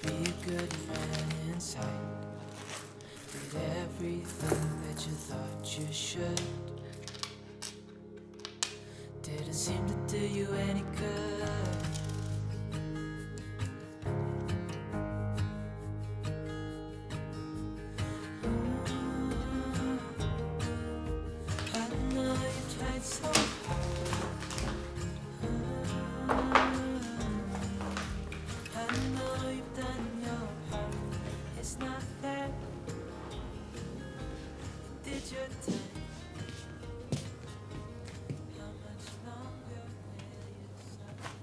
Be a good man inside. Did everything that you thought you should. Didn't seem to do you any good. I know you tried so hard. I know you've done your part. It's not fair. You did your time. How much longer will you suffer?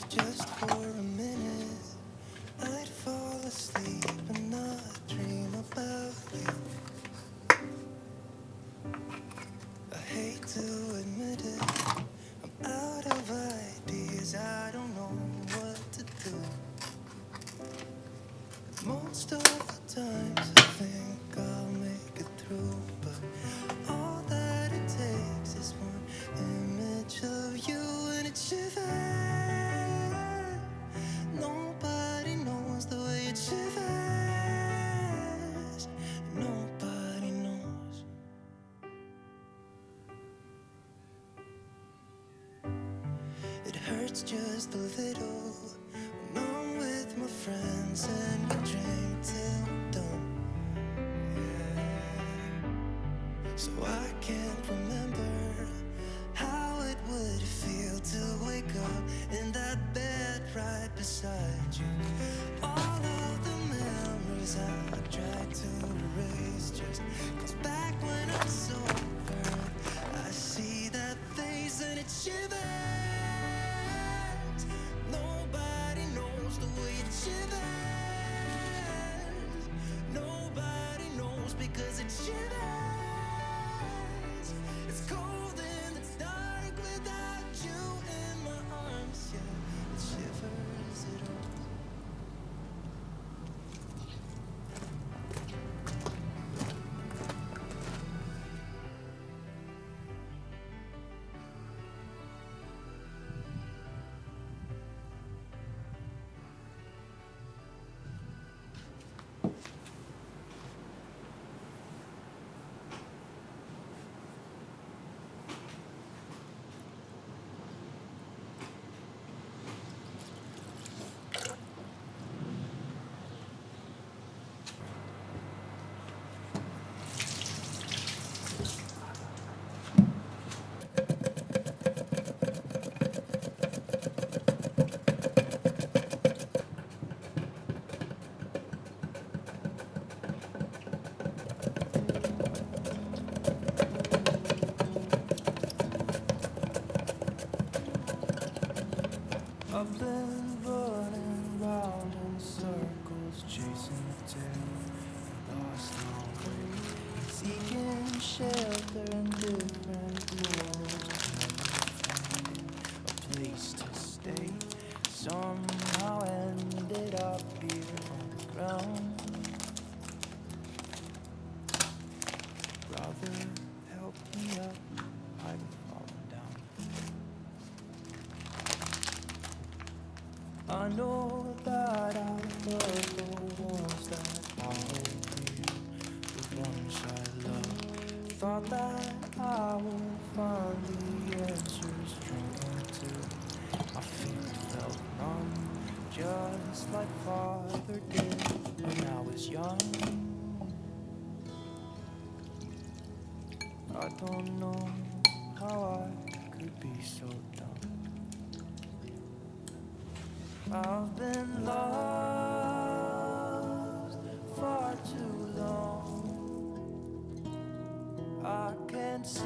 Just for a minute, I'd fall asleep and not dream about you. I hate to admit it, I'm out of ideas, I don't know what to do. Most of the times I think I'll make it through, but all that it takes is one image of you and it shivers. Nobody knows the way it shivers. Nobody knows. It hurts just a little when I'm with my friends and we drink till dawn. Yeah. So I can't remember how it would feel to wake up in that bed right beside you. All of the memories I try to erase just goes back when I'm sober. I see that face and it shivers. Nobody knows the way it shivers. Nobody knows because it shivers. It's cold and it's dark without you in my arms. Yeah, it shivers it all. I've been running round in circles, chasing the tail, lost my way, seeking shelter in different corners, finding a place to stay. Somehow ended up here on the ground. Brother, help me up, I've fallen down. I know that I've loved the ones that I hold dear, the ones I love. Thought that I would find the answers drinking till my feet felt numb, just like Father did when I was young. I don't know how I could be so dumb. I've been lost far too long. I can't see,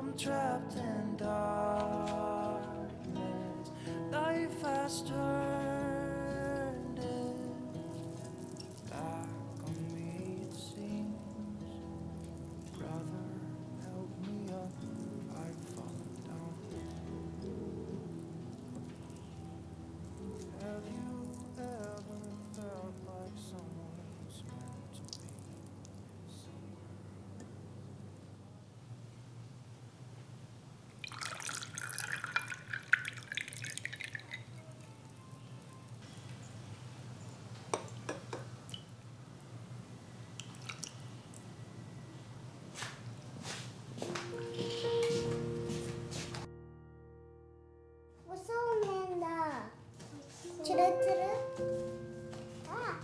I'm trapped in darkness. Life has turned it back on me, it seems. Brother, help me up, I've fallen down. Have you ever felt like someone's meant to be seen?そうめんだ。チュルチュル。あ、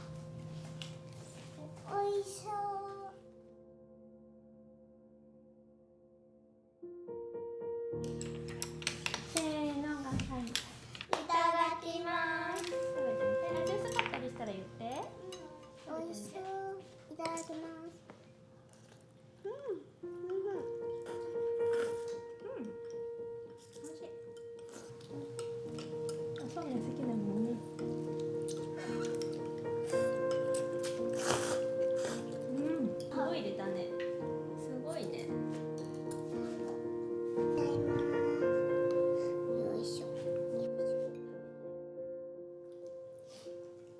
おいしそう。せーのが最後。いただきます。食べてみて。味薄かったりしたら言って。おいしそう。いただきます。美味しい。あ、そうめん好きだもんね。すごい入れたね。すごいね。いただきます。よいしょ。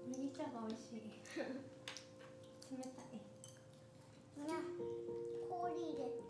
麦茶が美味しい。冷たい。な、氷入れて。